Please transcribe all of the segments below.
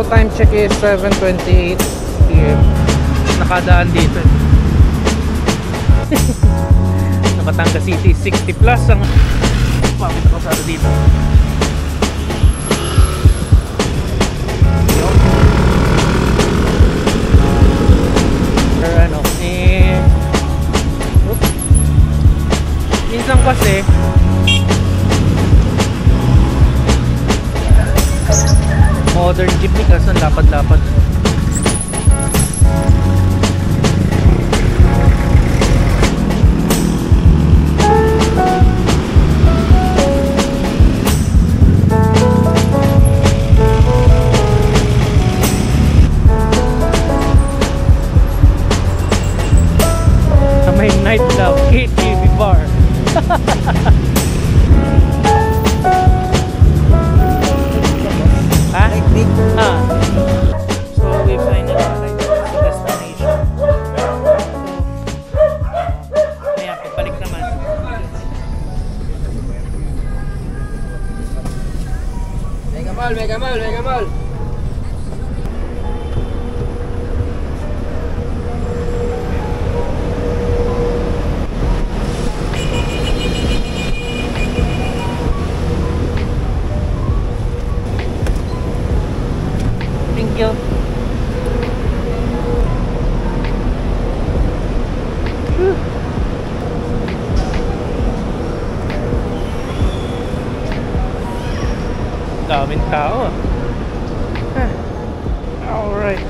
So time check is 7:28 PM. Nakadaan dito. Sa Batangas City, 60 plus ang pamit ako sa dito. Minsan kasi modern jeepney kasi ang lapad-lapad. Sa may night love KTV bar. Ha? Ah. So we finally arrived at the destination. So ayan, pagbalik naman. Mega Mall. Thank you. Daming tao. Alright.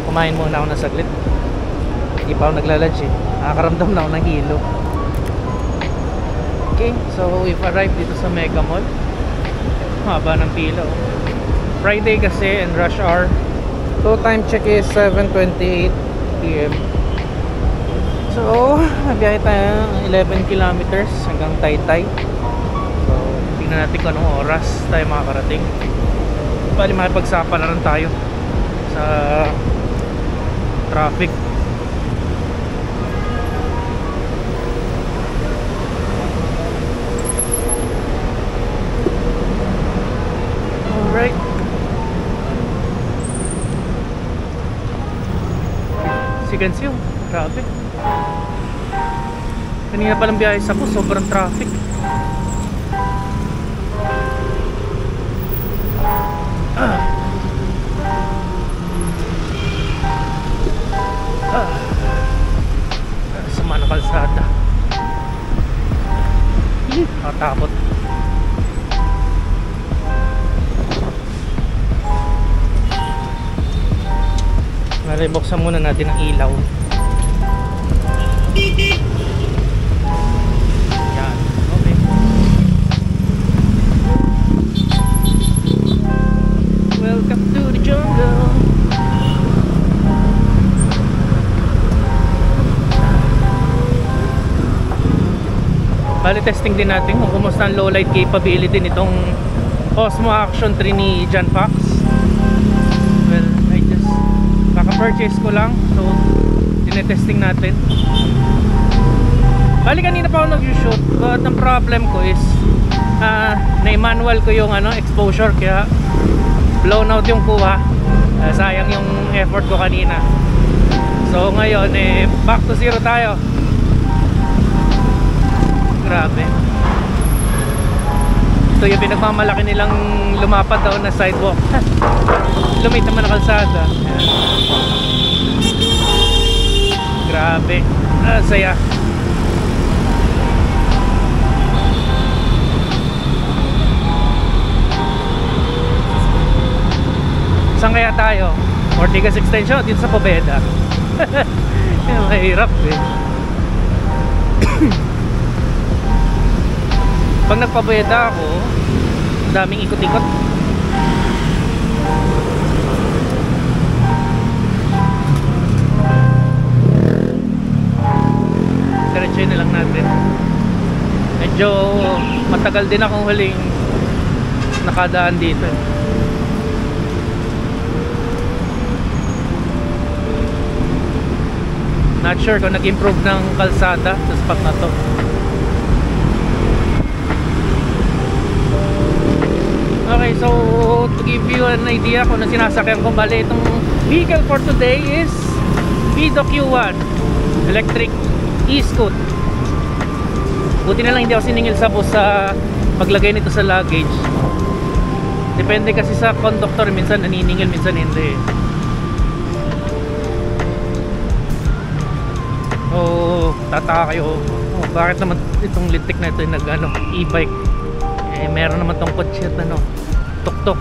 Kumain muna ako na saglit. Hindi pa ako naglalunch eh. Nakakaramdam na ako ng hilo. Okay, so we've arrived dito sa Mega Mall. Haba ng pila oh. Friday kasi and rush hour. So time check is 7:28 PM. So nabiyahe tayo 11 kilometers hanggang Taytay. So tingnan natin kung anong oras tayo makakarating. Bali makipagsapa na rin tayo sa traffic. Alright. Sigansyo, traffic. Kanina palang biyahe sa bus, sobrang traffic. Sama na kalsada. Nakatapot. Buksan muna natin ang ilaw. Yan, okay. Welcome to the jungle. Bali testing din natin kung kumusta ang low light capability nitong Osmo Action 3 ni John Fox. Well, kaka-purchase ko lang, so tinetesting natin. Bali kanina pa ako nag-shoot, but ang problem ko is na-manual ko yung exposure, kaya blown out yung kuha. Sayang yung effort ko kanina. So ngayon back to zero tayo. Grabe. Ito yung pinagmamalaki nilang lumapad daw na sidewalk. Lumit naman na kalsada. Grabe. Saya. Saan kaya tayo? Ortigas Extension dito sa Pobeda. Mahirap eh. Pag nagpabeda ako, daming ikot-ikot. Diretso na lang natin. Medyo matagal din akong huling nakadaan dito. Not sure kung nag-improve ng kalsada sa spot na to. Okay, so to give you an idea kung na sinasakyan ko, bali itong vehicle for today is Fido Q1 electric e-scoot. Buti na lang hindi ako siningil sa bus sa paglagay nito sa luggage. Depende kasi sa conductor, minsan naniningil, minsan hindi. Oh, tataka kayo, bakit naman itong lintik na ito yung e-bike? Meron naman tong kotse at tuk-tuk.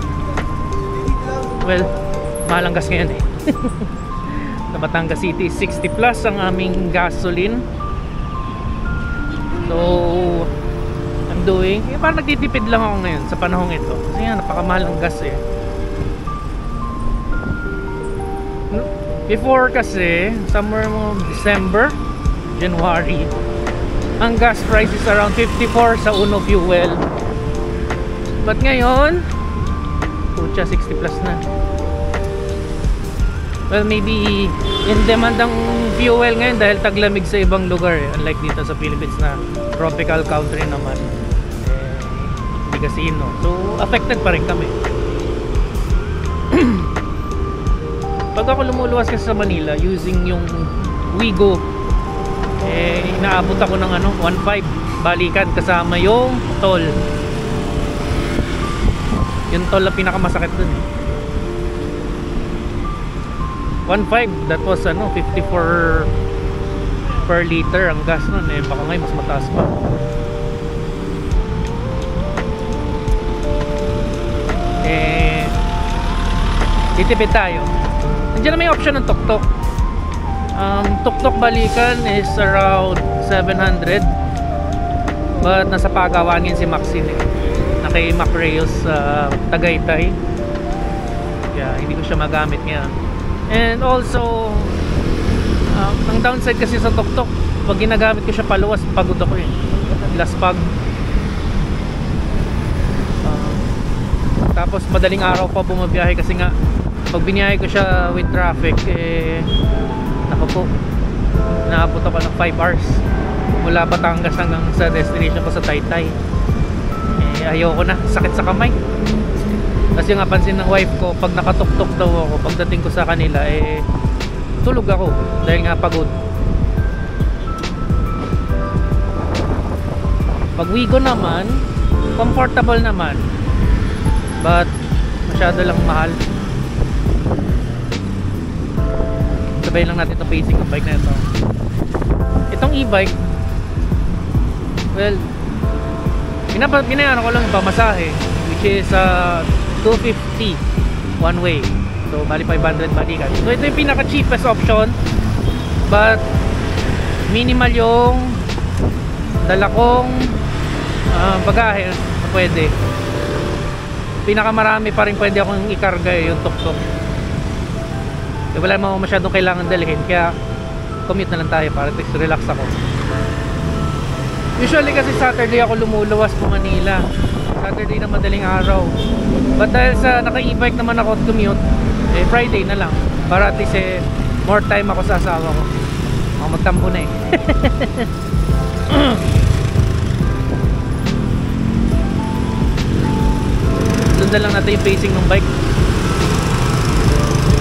Well, mahal ang gas ngayon eh. Sa Batangas City, 60 plus ang aming gasoline. So I'm doing, parang nagtitipid lang ako ngayon sa panahong ito kasi nga napakamahal ng gas eh. Before kasi somewhere mo December, January, ang gas price is around 54 sa Uno Fuel. But ngayon, pucha, 60 plus na. Well, maybe in demand ang fuel ngayon dahil taglamig sa ibang lugar eh. Unlike dito sa Philippines na tropical country naman, hindi kasino. So, affected pa rin kami. Pag ako lumuluwas kasi sa Manila using yung Wigo, inaabot ako ng 1.5 balikan kasama yung toll. Yung toll na pinakamasakit dun eh. 1.5, that was 54 per liter ang gas nun eh. Baka ngayon mas mataas pa. Titipid tayo. Nandiyan na may option ng tuk-tuk. Tuk-tuk balikan is around 700, but nasa Pagawan yun si Maxine eh, na kay Mac Reyes sa Tagaytay. Yeah, hindi ko siya magamit ngayon. And also ang downside kasi sa tuk-tuk, pag ginagamit ko siya paluwas, pagod ako eh, laspag. Tapos madaling araw pa bumabiyahe kasi nga pag biniyahe ko siya with traffic naku po, naabot ako ng 5 hours mula Batangas hanggang sa destination ko sa Taytay. Ayoko na, sakit sa kamay. Kasi yung napansin ng wife ko, pag nakatuktok daw ako, pagdating ko sa kanila tulog ako dahil nga pagod. Pag Wigo naman, comfortable naman, but masyado lang mahal. Sabay lang natin itong pacing ng bike na ito. Itong e-bike, well, binayaran ko lang yung pamasahe, which is 250 one way. So bali 500 balikan. So ito yung pinaka cheapest option, but minimal yung dala kong bagahe na pwede. Pinakamarami pa rin pwede akong ikarga yung tuk-tuk. Wala mo masyadong kailangan dalhin, kaya commute na lang tayo para at least relax ako. Usually kasi Saturday ako lumuluwas po Manila, Saturday na madaling araw. But dahil sa naka-e-bike naman ako at commute, Friday na lang para at least more time ako sa asawa ko. Ako magtampo na eh. Sundan lang natin yung pacing ng bike.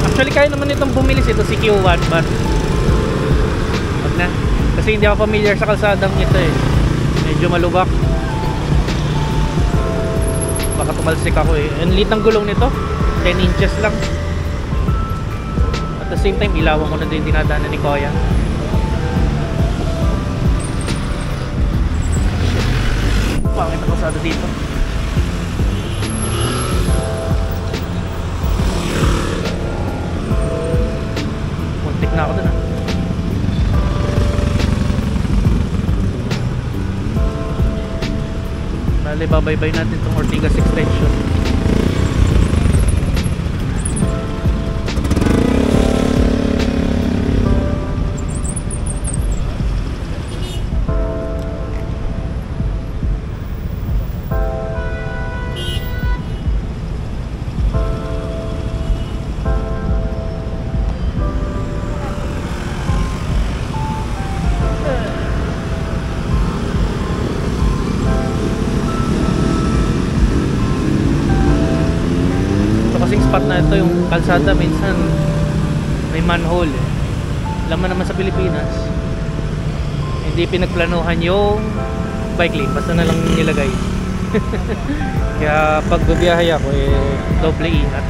Actually kaya naman itong bumili ito si Q1, but wag na, kasi hindi ako familiar sa kalsadang ito eh. Medyo malubak, baka tumalsik ako eh. Ang liit ng gulong nito, 10 inches lang. At the same time, ilawan ko na din dinadaanan ni Kuya. Pangit ang kalsada dito. Na ako dun Bale, babaybay natin itong Ortigas extension. kalsada minsan may manhole eh. Alam mo naman sa Pilipinas, hindi pinagplanuhan yung bike lane, basta na lang nilagay. Kaya pag bibiyahe ako doble ingat.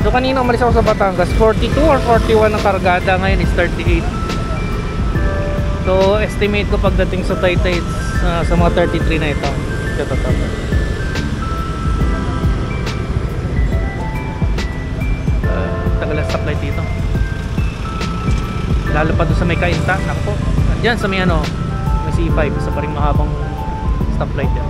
So kanina umalis ako sa Batangas, 42 or 41 ang kargada, ngayon is 38. So estimate ko pagdating sa Taytay sa mga 33 na ito. Tagal ang stoplight dito, lalo pa doon sa may Kainta. Naku po, andyan sa may may C5, isa pa rin mahabang stoplight yan.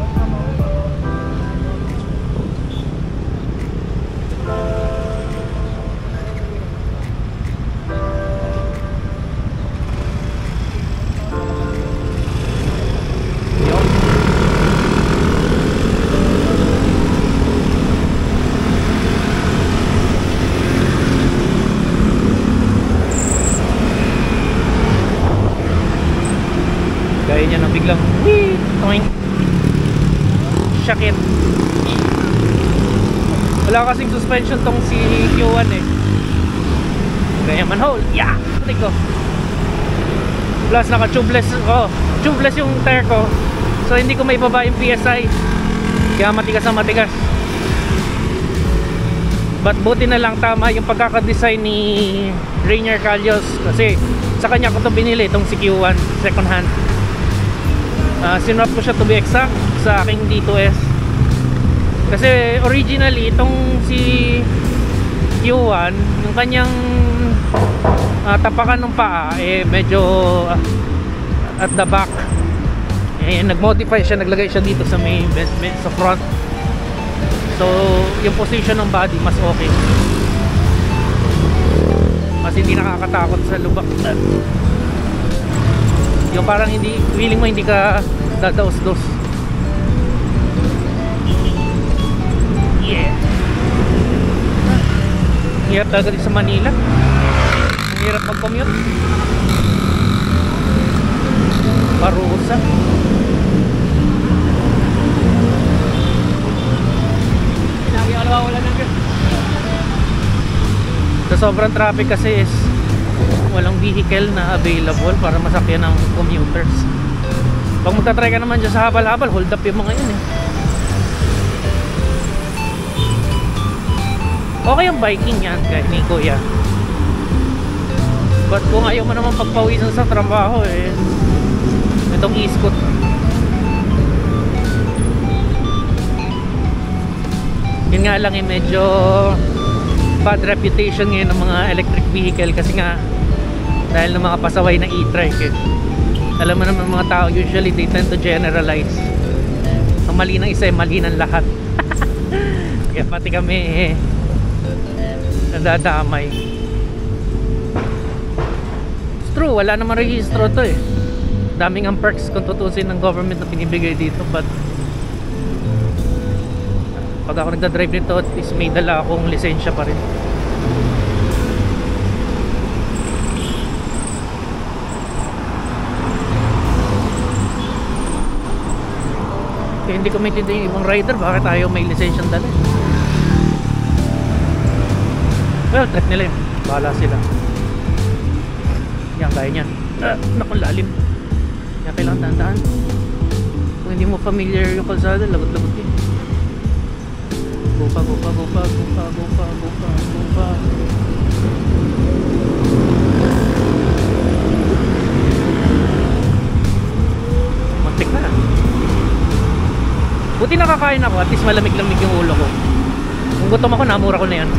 Gaya niya nang biglang toink, shakit. Wala kasing suspension tong si Q1 eh. Gaya manhole, yeah, putik ko. Plus naka tubeless, tubeless yung tire ko, so hindi ko maibaba yung PSI, kaya matigas ang matigas. But buti na lang tama yung pagkakadesign ni Rainier Callos, kasi sa kanya ko to binili, itong si Q1 second hand. Sinwap ko siya to be exact sa aking D2S, kasi originally itong si Q1, yung kanyang tapakan ng paa medyo at the back, nag-modify siya, naglagay siya dito sa may sa front, so yung position ng body mas okay, mas hindi nakakatakot sa lubak. Yung parang hindi, feeling mo hindi ka dadaos-dos. Yeah. Hirap talaga din sa Manila. Ang hirap mag-commute. Parusa. Sa sobrang traffic kasi is walang vehicle na available para masakyan ng commuters. Pag magta-try ka naman dyan sa habal-habal, hold up yung mga yun eh. Okay yung biking yan kahit ni Kuya, but kung ayaw mo naman pagpawisan sa trabaho itong e-scoot. Yun nga lang medyo bad reputation ngayon ng mga electric vehicle, kasi nga dahil ng mga pasaway na e-trike alam mo naman mga tao, usually they tend to generalize. Ang mali ng isa mali ng lahat. Kaya pati kami nadadamay. It's true, wala namang rehistro to daming ang perks kung tutusin ng government na pinibigay dito, but pag ako nagdadrive nito at least may dala akong lisensya pa rin. Kaya hindi ko maintindihan yung ibang rider bakit ayaw may lisensyang dala. Well, trip nila yun, bahala sila. Yan, kaya nyan. Naku, lalim. Kaya kailangan dahan-dahan. Kung hindi mo familiar yung kalsada, lagot-lagot yun. Gupa. Muntik na. Buti nakakain ako, at least malamig-lamig yung ulo ko. Kung gutom ako, namura ko na yan.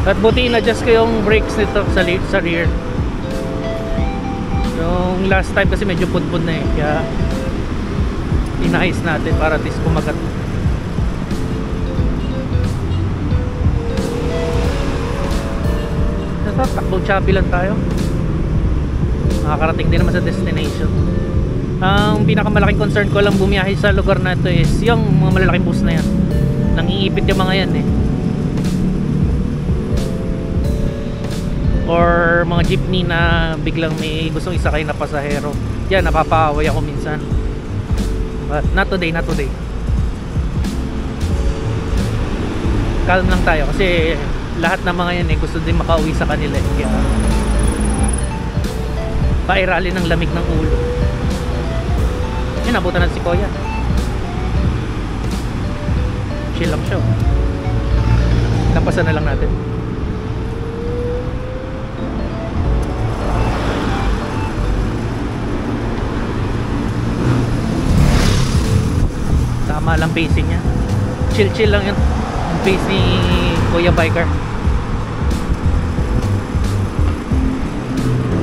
At buti in-adjust ko yung brakes nito sa rear. Yung last time kasi medyo pudpud na kaya inayos natin para at least kumagat. Takbong choppy lang tayo, makakarating din naman sa destination. Ang pinakamalaking concern ko lang bumiyahe sa lugar na ito is yung mga malalaking bus na yan, nangiipit yung mga yan or mga jeepney na biglang may gustong isakay na pasahero. Yan, napapaaway ako minsan. But not today, not today. Calm lang tayo kasi lahat ng mga yan gusto din makauwi sa kanila kaya pairali ng lamig ng ulo. Yun, nabutan na si Kuya. Chill lang siya. Lampasan na lang natin. Tama lang pacing niya. Chill lang yun ang pace ni Kuya Biker.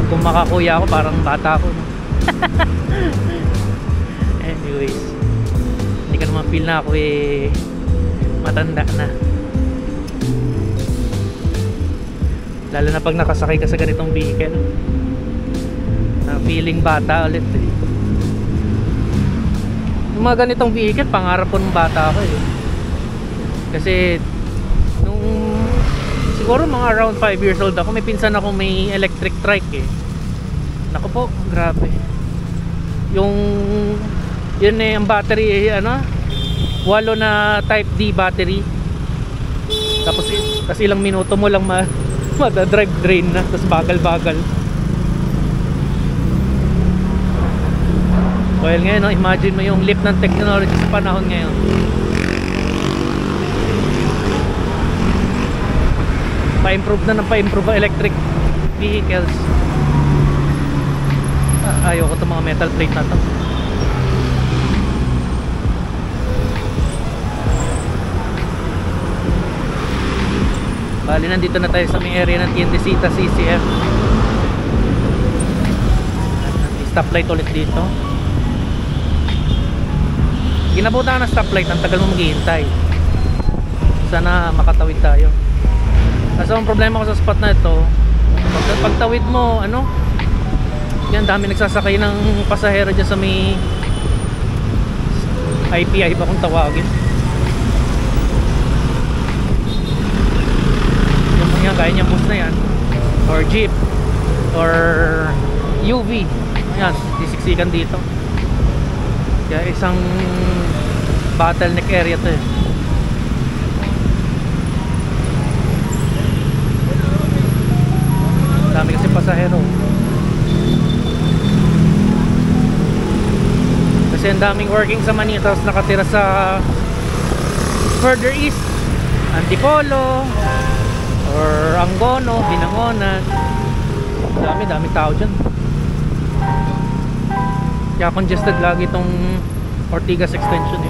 Kung makakuya ako parang bata ako, no? Anyways, hindi ka naman feel na ako matanda na. Lalo na pag nakasakay ka sa ganitong vehicle, feeling bata ulit Yung mga ganitong vehicle, pangarap ko nung bata ako Kasi nung siguro mga around 5 years old ako, may pinsan ako may electric trike Naku po, grabe. Yun ang battery, 8 na type D battery. Tapos ilang minuto mo lang madadrive drain na, tapos bagal-bagal. Well ngayon, imagine mo yung leap ng technology sa panahon ngayon. Pa-improve na ng pa-improve ang electric vehicles. Ayoko itong mga metal plate na to. Bali, nandito na tayo sa may area ng Tiendesita CCF. Stoplight ulit dito. Ginabutan na stoplight, ang tagal mo maghihintay. Sana makatawid tayo. Kasi ang problema ko sa spot na ito, pagtawid mo, yan, dami nagsasakay ng pasahero dyan sa may IPI ba kung tawagin. Yung gaya niyang bus na yan, or jeep, or UV. Ayan, sisiksikan dito. Kaya isang bottleneck area to Dami kasi pasahero. Kasi ang daming working sa Manila, tapos nakatira sa further east, Antipolo or Angono, Binangonan. Dami tao dyan. Kaya congested lagi itong Ortigas extension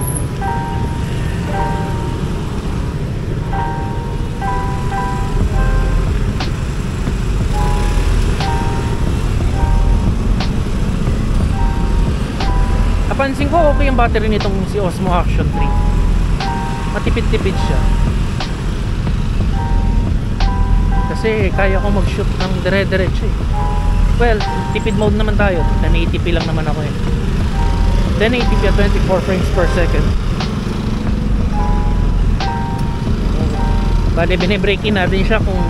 Napansin ko okay yung battery nitong si Osmo Action 3. Matipid-tipid siya. Kasi kaya ko mag-shoot ng dire-diretso Well, tipid mode naman tayo. 1080p lang naman ako 1080p at 24 frames per second. Bale, bine-break-in natin siya kung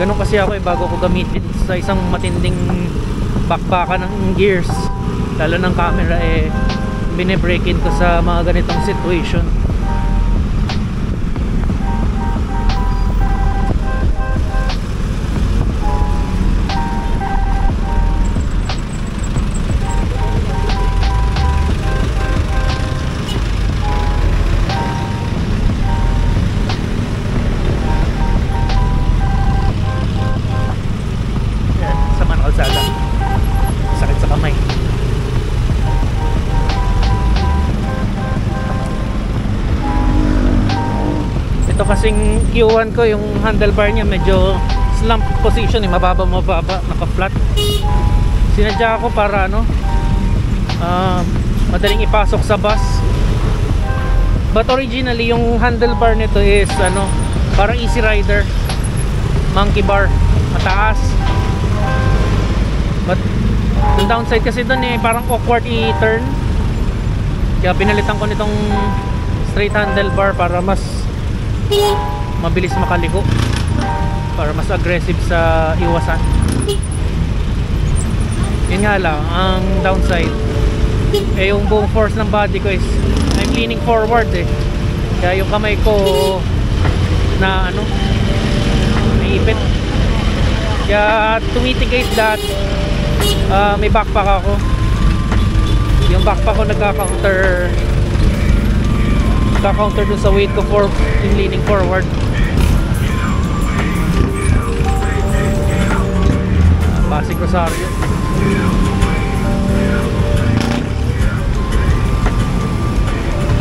ganun kasi ako bago ko gamitin sa isang matinding bakbakan ng gears, lalo ng camera bine-break-in ko sa mga ganitong situation. Kasing Q1 ko yung handlebar niya medyo slump position mababa, naka-flat. Sinadya ko para madaling ipasok sa bus. But originally yung handlebar nito is parang Easy Rider monkey bar, mataas. But yung downside kasi doon parang awkward i-turn. Kaya pinalitan ko nitong straight handlebar para mas mabilis makaliko, para mas aggressive sa iwasan. Yun nga lang, ang downside eh yung buong force ng body ko is I'm leaning forward eh. Kaya yung kamay ko na ano, naipit. Kaya to mitigate that, may backpack ako. Yung backpack ko nagka-counter dun sa weight ko for yung leaning forward. Basic Rosario.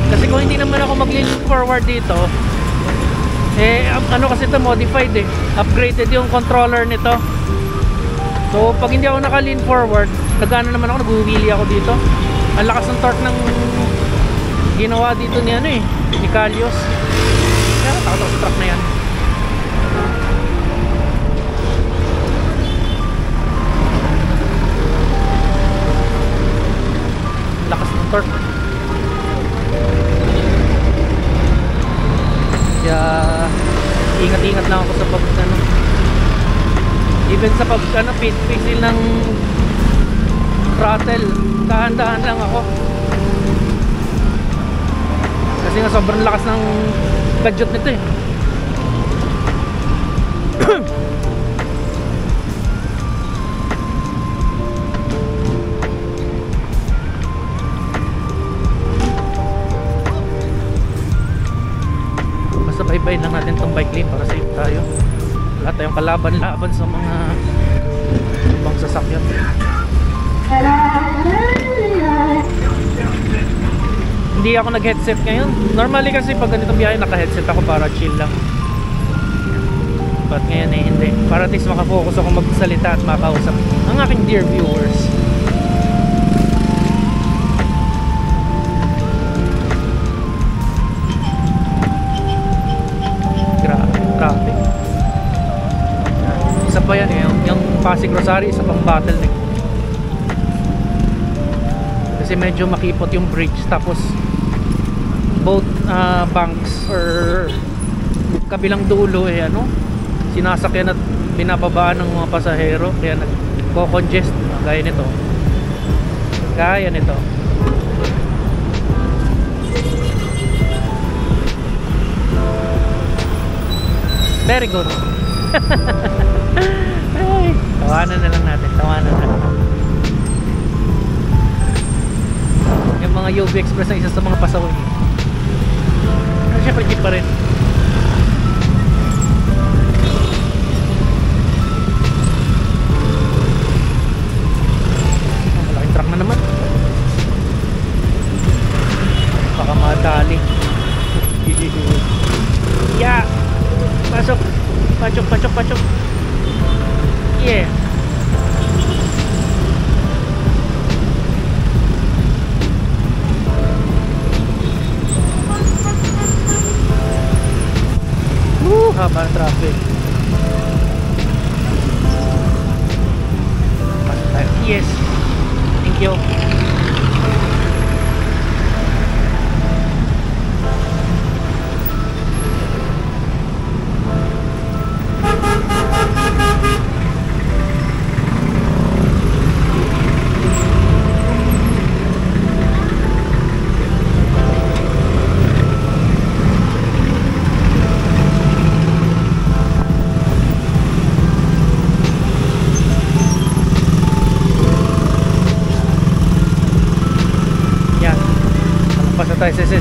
Kasi kung hindi naman ako mag-lean forward dito, eh ano kasi ito modified eh, upgraded yung controller nito. So pag hindi ako naka-lean forward, nagano naman ako, nag-wheelie ako dito. Ang lakas ng torque ng ginawa dito ni ano eh, ni Kalios. Kaya takot ako sa truck na yan. Lakas ng torque. Kaya ingat-ingat lang ako sa pag ano, even sa pag ano, pixel ng throttle, dahan-dahan lang ako kasi nga sobrang lakas ng gadget nito eh. Basta bye-bye lang natin tong bike lane para safe tayo. Wala tayong kalaban-laban sa mga ibang sasakyan. Hindi ako nag-headset ngayon. Normally kasi pag ganitong biyahe naka-headset ako para chill lang. But ngayon eh hindi. Para at least makafocus ako magsalita at makausap ang aking dear viewers. Traffic. Isa pa yan eh, yung Pasig Rosario, isa pang bottleneck. Kasi medyo makipot yung bridge, tapos both banks or kabilang dulo eh ano, sinasakyan at binababaan ng mga pasahero, kaya nagko-congest. Gaya nito. Very good. Ay, tawanan na lang natin. Yung mga UV Express na isa sa mga pasaway. Pero syempre jeep pa rin. Malaking truck na naman. Baka madali. Yeah. Pasok. Yeah. Haba ng traffic. Pasok tayo. Yes. Thank you.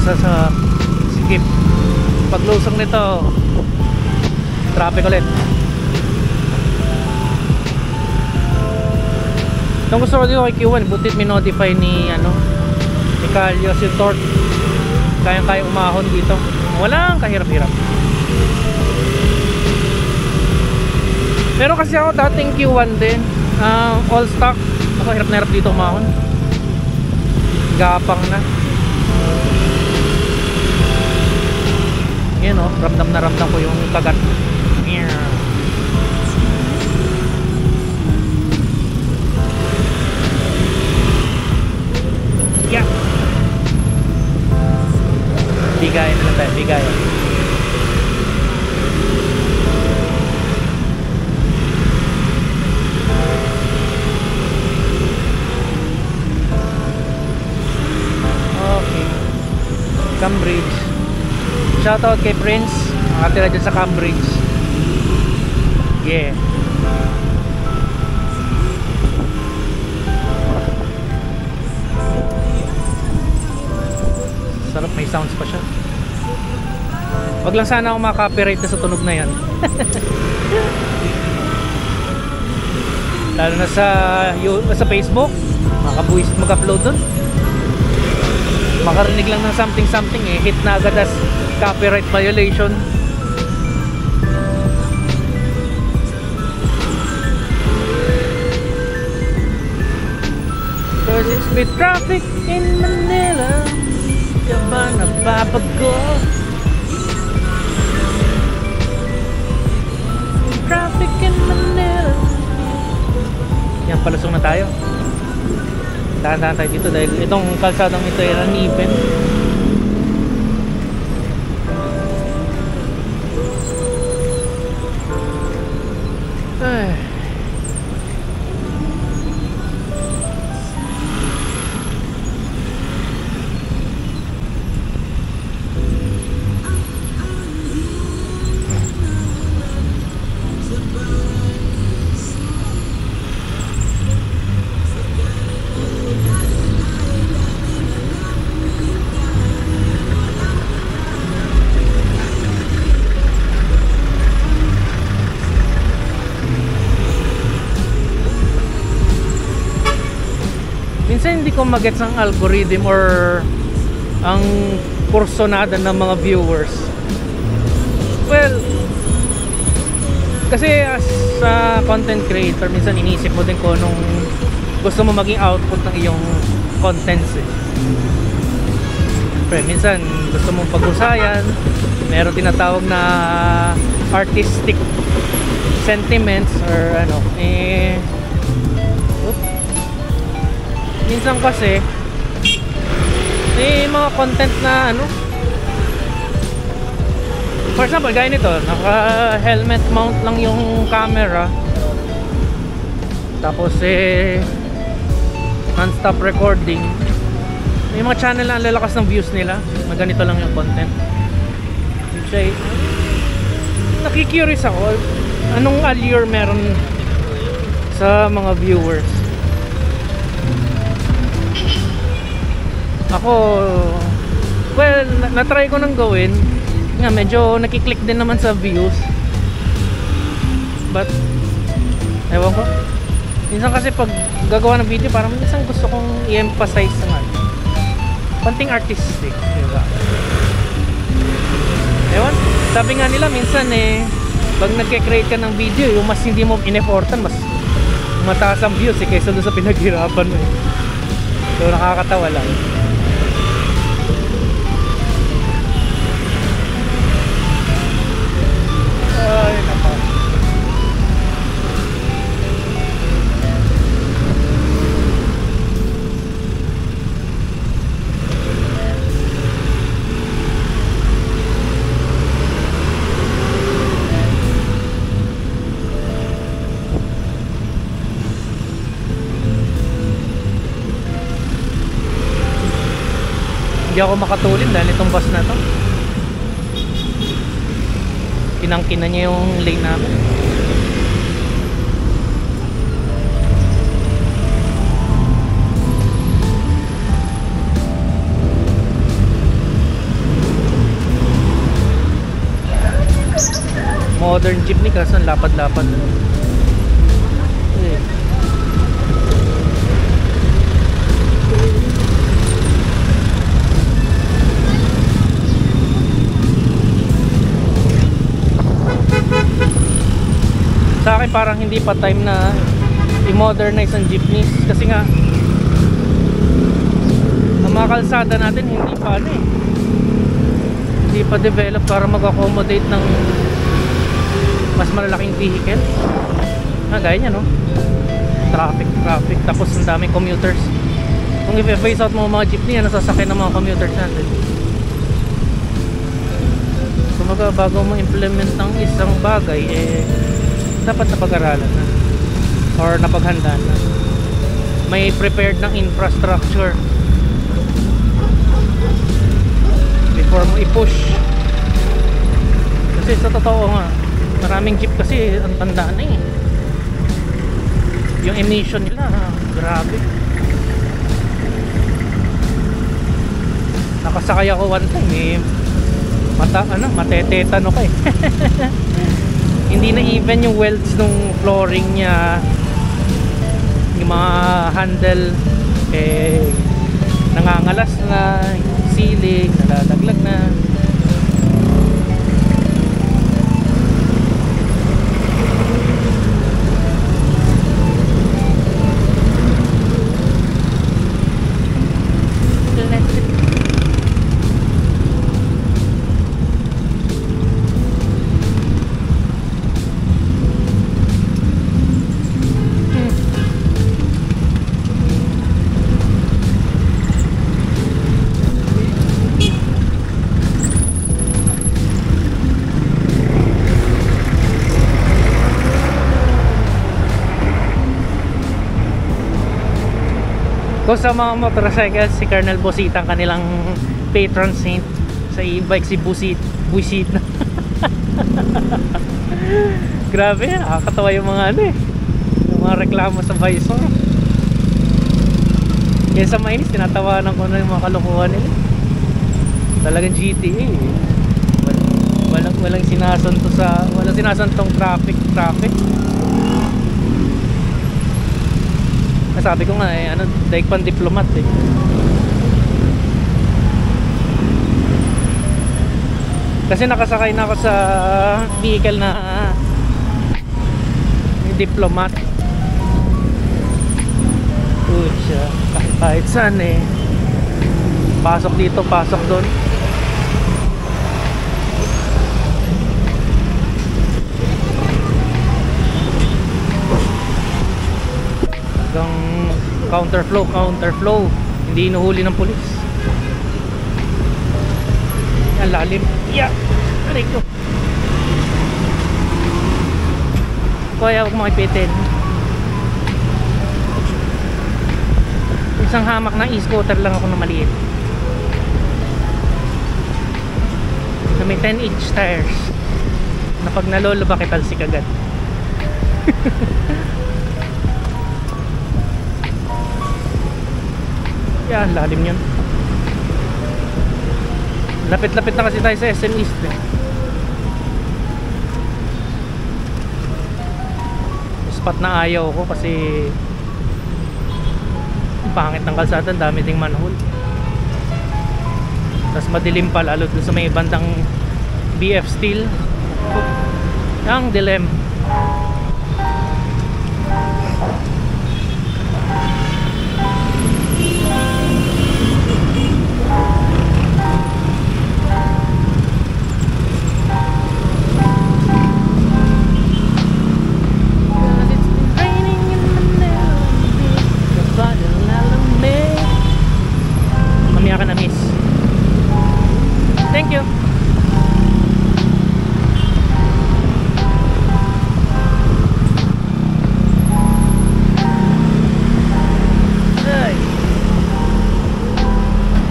Sa skip paglusong nito, traffic ulit. Itong gusto ko dito kay Q1, butit minodify ni Kalios yung torque, kayang umahon dito, walang kahirap-hirap. Pero kasi ako dating Q1 din, all stock, ako hirap na hirap dito umahon, gapang na. Yun o, ramdam na ramdam ko yung kagat. Yeah. Bigayan na lang tayo, bigayan. Shoutout kay Prince, nakatira dyan sa Cambridge. Yeah. Sarap, may sounds pa siya. Wag lang sana ako maka-copyright na sa tunog na yan. Lalo na sa Facebook, makabuwis mag-upload dun. Makarinig lang ng something hit na agad as copyright violation. Cause it's with traffic in Manila, di ba nababago? Traffic in Manila. Yan, palusong na tayo. Tahan-tahan tayo dito dahil itong kalsadang ito ay uneven. Ay. Minsan hindi ko magets ang algorithm or ang personada ng mga viewers. Well, kasi as a content creator, minsan iniisip mo din kung anong gusto mo maging output ng iyong contents eh. Pero minsan gusto mong pag-usayan, meron tinatawag na artistic sentiments or ano minsan kasi may mga content na ano, for example gaya nito, naka helmet mount lang yung camera, tapos non-stop recording. May mga channel na ang lalakas ng views nila na ganito lang yung content. Which nakikurious ako anong allure meron sa mga viewers. Ako, well, na-try ko nang gawin nga, medyo nakiklik din naman sa views, but ewan ko, minsan kasi pag gagawa ng video parang minsan gusto kong i-emphasize naman konting artistic, diba? Ewan, sabi nga nila minsan pag nagke-create ka ng video, yung mas hindi mo in-effortan, mas mataas ang views kaysa doon sa pinaghirapan mo so nakakatawa lang. Ay, nako. Hindi ako makatulin dahil itong bus na to pinangkinan niya yung lane namin. Modern jeepney kaso lapad-lapad. Sa akin parang hindi pa time na i-modernize ang jeepneys kasi nga ang mga kalsada natin hindi pa hindi pa develop para mag-accommodate ng mas malalaking vehicle. Gaya niya no, traffic tapos ang daming commuters. Kung i-phase out mo mga jeepney, ano sasakyan ng mga commuters natin? So bago mo implement ng isang bagay dapat napag-aralan na or napaghandaan na, may prepared ng infrastructure before mo i-push. Kasi sa totoo nga, maraming jeep kasi ang tanda na eh. Yung emission nila, grabe. Nakasakay ako one time eh. Matetetano ka eh. Hindi na even yung welds nung flooring niya, yung mga handle eh nangangalas na, ceiling nalalaglag na. Kung sa mga motorcycle, si Colonel Busita ang kanilang patron saint. Sa e-bike si Busit na. Grabe, nakakatawa yung mga ano eh, yung mga reklamo sa visor. Yan sa mainis, tinatawanan ko na yung mga kalokohan nila. Talagang GTA eh. Walang sinasanto sa, walang sinasantong traffic. Sabi ko nga eh, ano, daig pang diplomat eh. Kasi nakasakay na ako sa vehicle na diplomat. Pucha, kahit saan eh. Pasok dito, pasok doon. Counterflow, hindi inuhuli ng pulis. Yan, lalim. Yeah, aray ko. Kaya ako makipitin. Isang hamak ng e-scooter lang ako na maliit, na may 10-inch tires, na pag nalolo bakit talsik agad. Yan, lalim yun. Lapit-lapit na kasi tayo sa SM East eh. Spot na ayaw ko kasi pangit ng kalsada, dami ding manhole. Tapos madilim pa, lalo dun sa may bandang BF Steel. Ang dilim.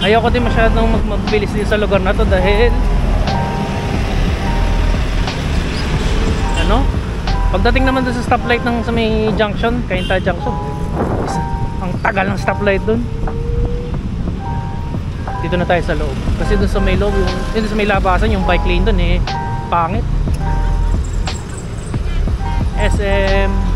Ayoko din masyadong magbilis din sa lugar na to dahil ano, pagdating naman doon sa stoplight ng sa may junction, Cainta Junction, ang tagal ng stoplight doon. Dito na tayo sa loob kasi doon sa may loob, dito sa may labasan yung bike lane doon eh pangit. SM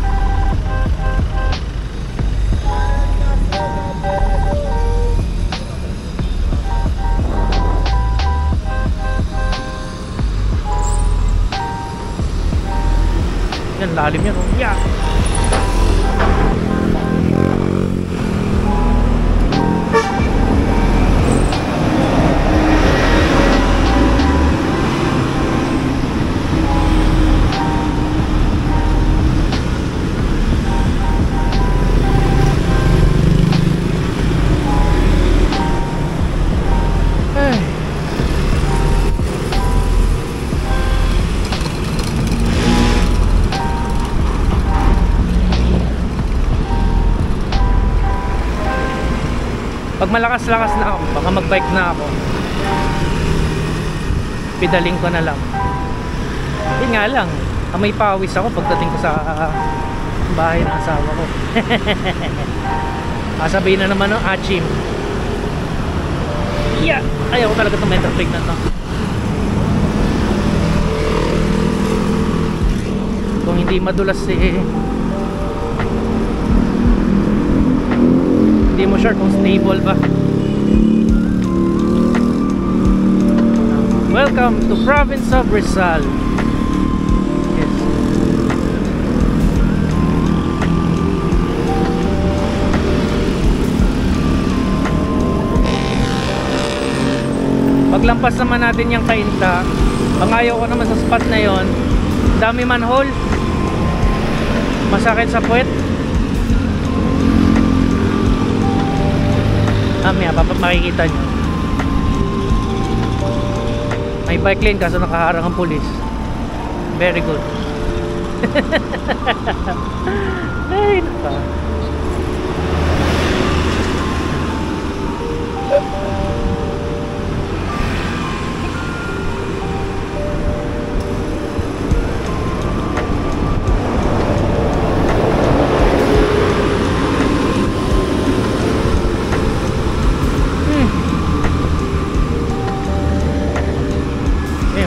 yan, lalim yan. Yeah. Pag malakas-lakas na ako, baka mag-bike na ako. Pedaling ko na lang. Yun nga lang, may pawis ako pagdating ko sa bahay ng asawa ko. Sabihin na naman ng achim. Yeah! Ayaw ko talaga itong metal plate na to. Kung hindi madulas hindi mo sure kung stable ba. Welcome to province of Rizal. Yes. Paglampas naman natin yung Kainta, ang ayaw ko naman sa spot na yon, dami manhole, masakit sa puwet. Mamaya makikita nyo may bike lane kaso nakaharang ang pulis. Very good. Ay naka.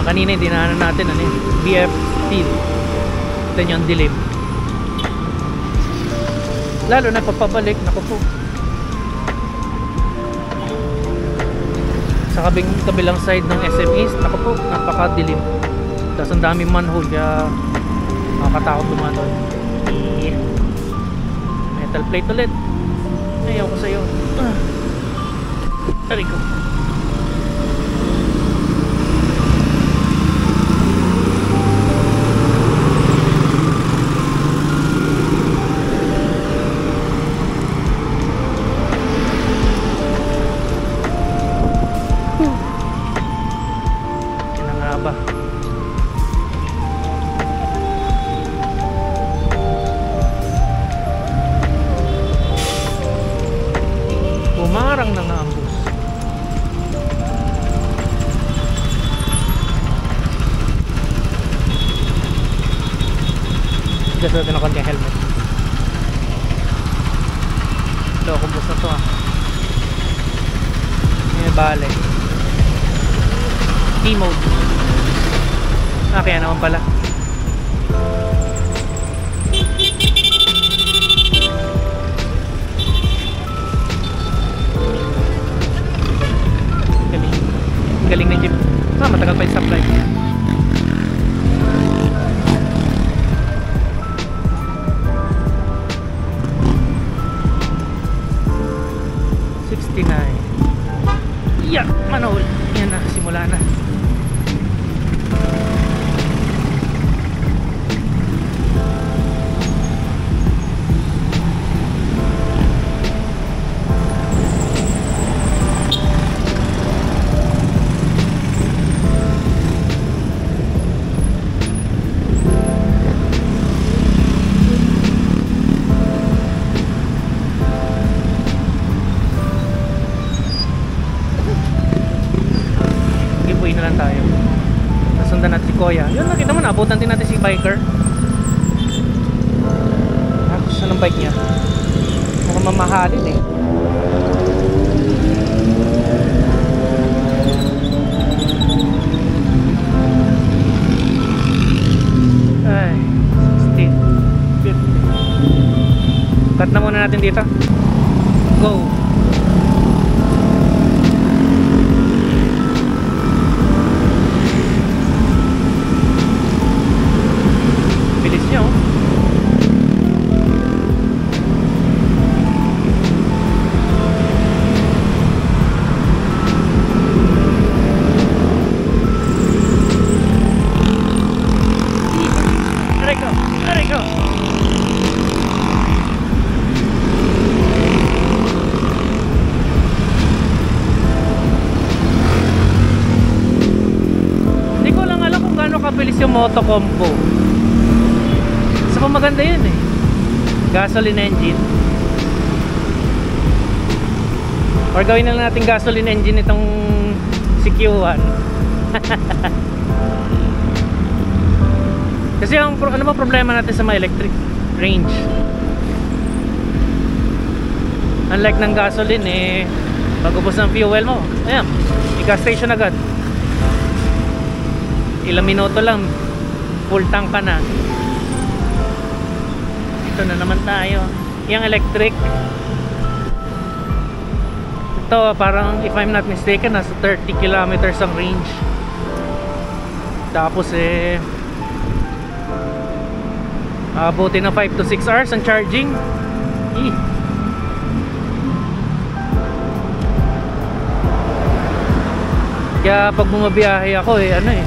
Kanina yung dinaanan natin BF Steel. Ito yung dilim. Lalo na papabalik, naku po. Sa kabilang side ng SM East, naku po, napakadilim. Tapos ang daming manhole kaya nakakatakot dumadaan. Metal plate ulit. Ayaw ko sa'yo. Aray ko. Umarang na nga ang bus. Gasa natin ako ng helmet. Ito akong bus na to May bale E-mode. Kaya naman pala. Galing ng jeep. Matagal pa yung supply. Yeah, manhole. Yan na, simula na. Na lang tayo. Nasundan natin si Kuya. Yun, nakita mo na, abutan din natin si biker. Tapos anong bike niya? Mukhang mamahalin Ay, 16, 50. Cut na muna natin dito. Go! Kabilis yung Moto Combo. Isa pa maganda yun gasoline engine. Or gawin na lang natin gasoline engine itong CQ1. Kasi ano ba problema natin sa mga electric? Range. Unlike ng gasoline eh, pag ubos ng fuel mo, ayan, i-gas station agad. Ilang minuto lang, full tank ka na. Ito na naman tayo. Yung electric, ito parang, if I'm not mistaken, nasa 30 kilometers ang range. Tapos eh, abuti na 5 to 6 hours ang charging. Kaya pag bumabiyahe ako eh, ano eh,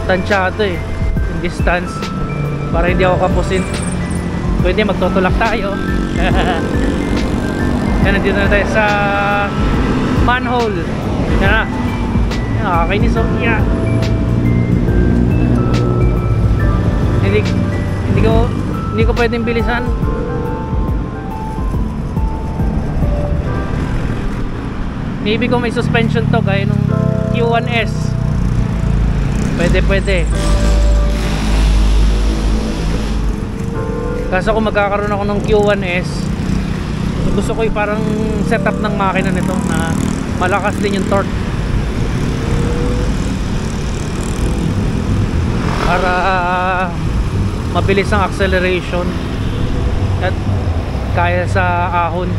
tansyado eh, yung distance, para hindi ako kapusin. Pwede magtutulak tayo. Yan, nandito na tayo sa manhole. Yan na, nakakainis oh. Yeah. Hindi ko pwedeng bilisan. Maybe kung may suspension to gaya nung Q1S, pwede. Kaso kung magkakaroon ako ng Q1S, gusto ko yung parang setup ng makina nito na malakas din yung torque para mabilis ang acceleration at kaya sa ahon.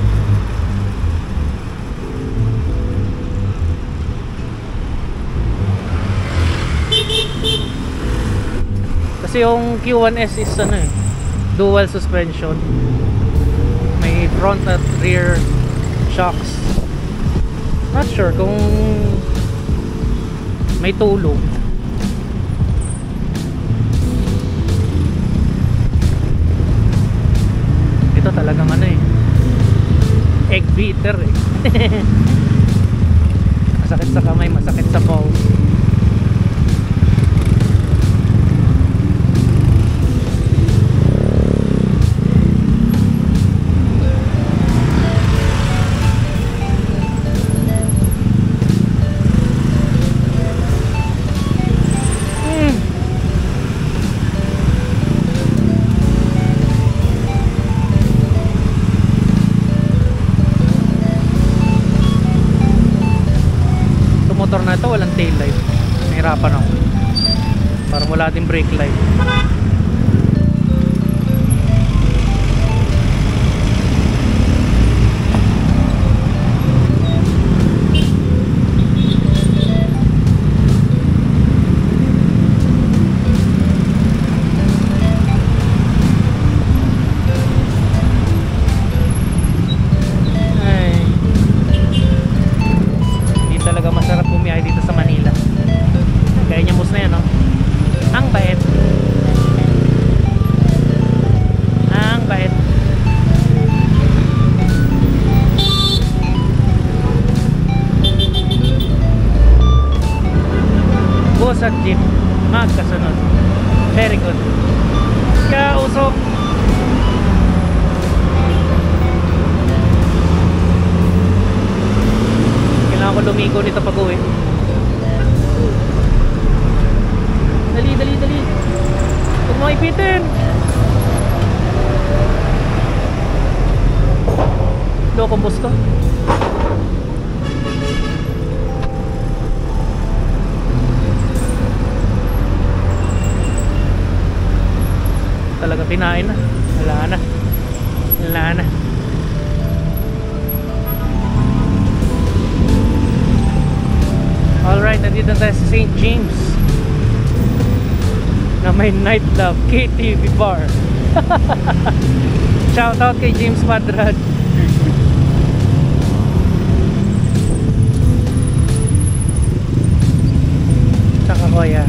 Kasi yung Q1S is ano eh, dual suspension, may front at rear shocks. Not sure kung may tulong. Ito talagang ano eh, egg beater eh. Masakit sa kamay, masakit sa paws. Motor na ito walang tail light, nahirapan ako, parang wala din brake light. At jeep magkasunod, very good. Kaya usok. Kailangan ko lumigo nito pag uwi. Dali huwag mo ipitin. Low combust to. Talaga kinain na. Wala na. Alright, nandito tayo sa St. James na may nightclub, KTV bar. Shout out kay James Madrad. Saka Koya.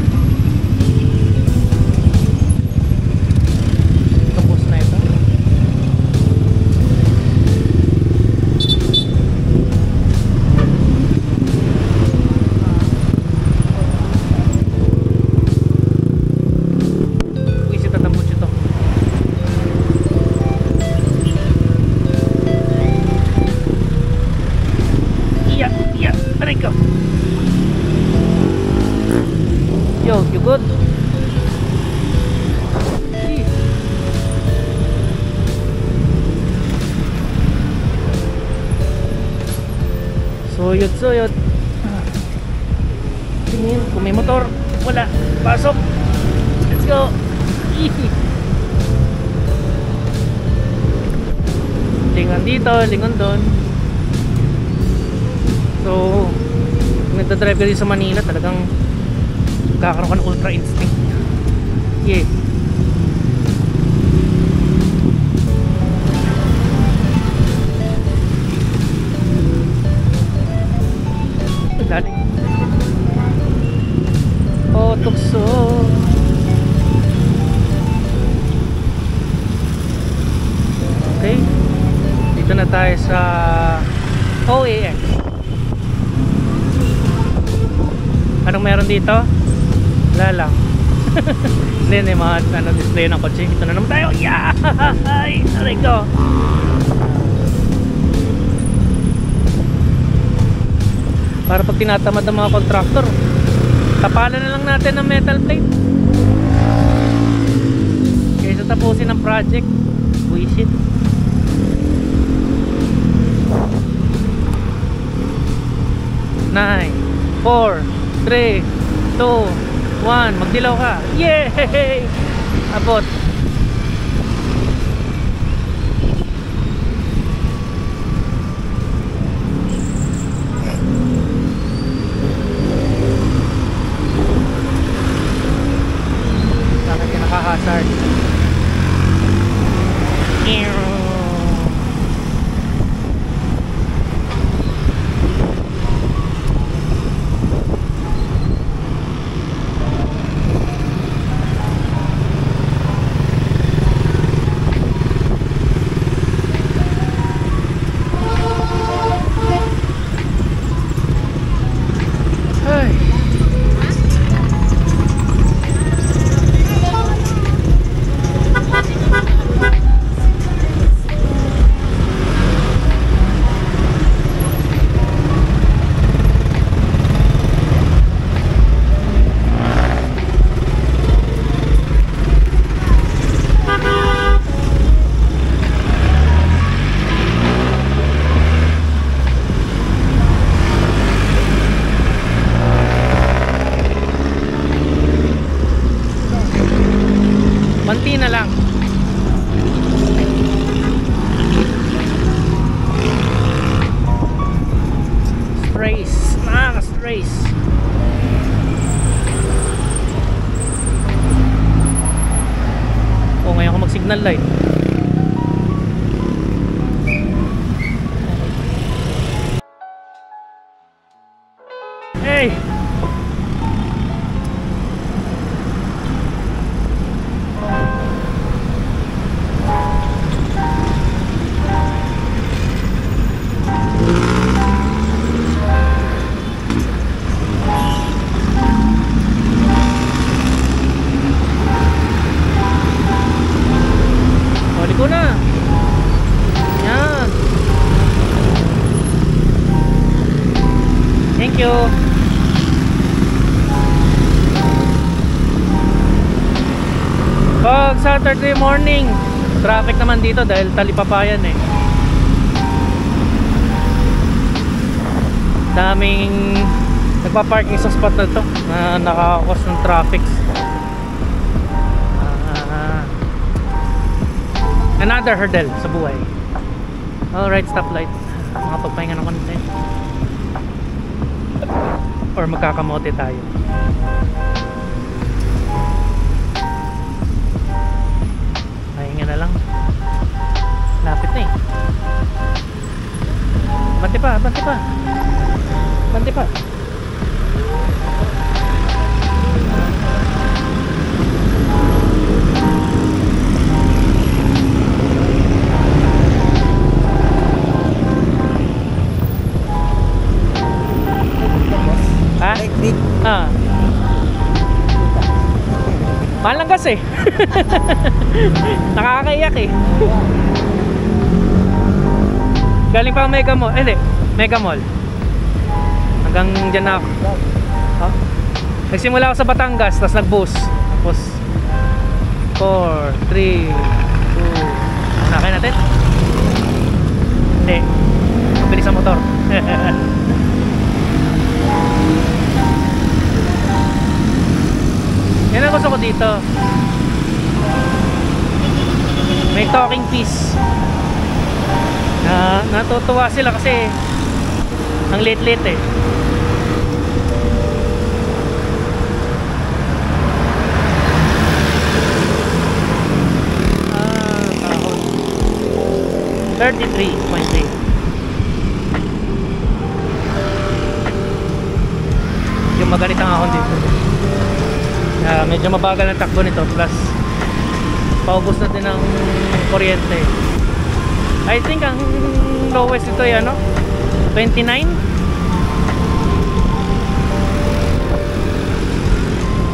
Yo, you good? Suyod, suyod. Tingin, kung may motor. Wala. Pasok. Let's go. Lingon dito, lingon doon. So, kung nagdadrive ka dito sa Manila, talagang kakaroon ka ng ultra instinct. Yeah. Dali. Oh, tukso. Okay. Dito na tayo sa OAX. Anong meron dito? Wala lang. Hindi, mga display ng kotse. Ito na naman tayo. Yeah! Ay, aray ko. Para pag tinatamad ng mga contractor, tapalan na lang natin ng metal plate kaysa tapusin ang project. Buisit. Nine, 4, 3, 2, 1. Magdilaw ka. Yay! Abot. Bakit ka nakahazard? Banti na lang. Strays. Nakaka-strays. Oh, ngayon ako mag-signal light. Hey! Huli ko na. Yan. Thank you. Pag Saturday morning, traffic naman dito dahil Talipapayan eh. Daming nagpa-parking sa spot na to na nakakakos ng traffic. Another hurdle sa buhay. Alright, stoplight. Makapagpahinga ng konti. Or magkakamote tayo. Pahinga na lang. Lapit na eh. Bante pa, bante pa. Bante pa. Ha? Ah. Mahal lang gas eh. Nakakaiyak eh. Galing pa ang Mega Mall. Hindi, Mega Mall. Hanggang dyan na ako. Oh? Nagsimula ako sa Batangas, tapos nag-bus. Tapos 4, 3, 2. Nakay natin? Hindi. Mabilis ang motor. gusto ko dito, may talking piece. Natutuwa sila kasi ang late-late eh. Kahon 33.8. Yung magalit ang ahon dito. Medyo mabagal ang takbo nito, plus paubos na din ang kuryente. I think ang lowest ito ay ano, 29.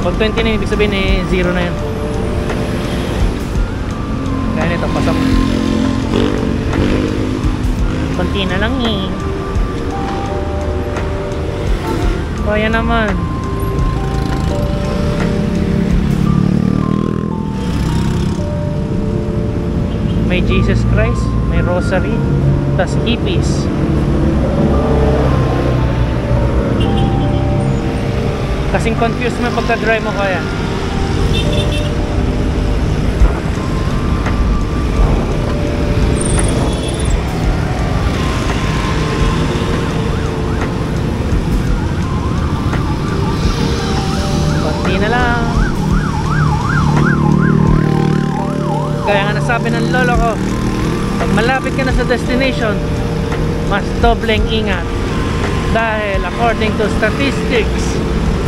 Pag 29 ibig sabihin eh 0 na yun. Kaya nito pasok. Konti na lang eh. Kaya naman. May Jesus Christ, may rosary, tas hippies. Kasing confused mo pagka-drive mo kaya. Konti na lang. Kaya nga nasabi ng lolo ko, pag malapit ka na sa destination, mas dobleng ingat. Dahil according to statistics,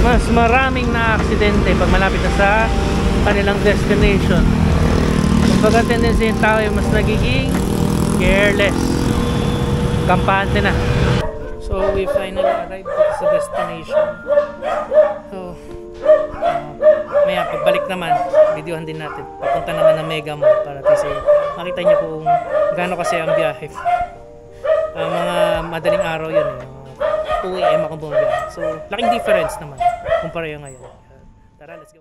mas maraming na aksidente pag malapit na sa kanilang destination. Kumbaga tendency yung tao yung mas nagiging careless. Kampante na. So we finally arrived sa destination. So maya pagbalik naman, videohan din natin. Papunta naman ng Mega Mall para kasi makita nyo kung gaano kasi ang biyahe. Mga madaling araw yun eh. 2 AM akong bumabiyahe. So laking difference naman kumpara yung ngayon. Tara, let's go.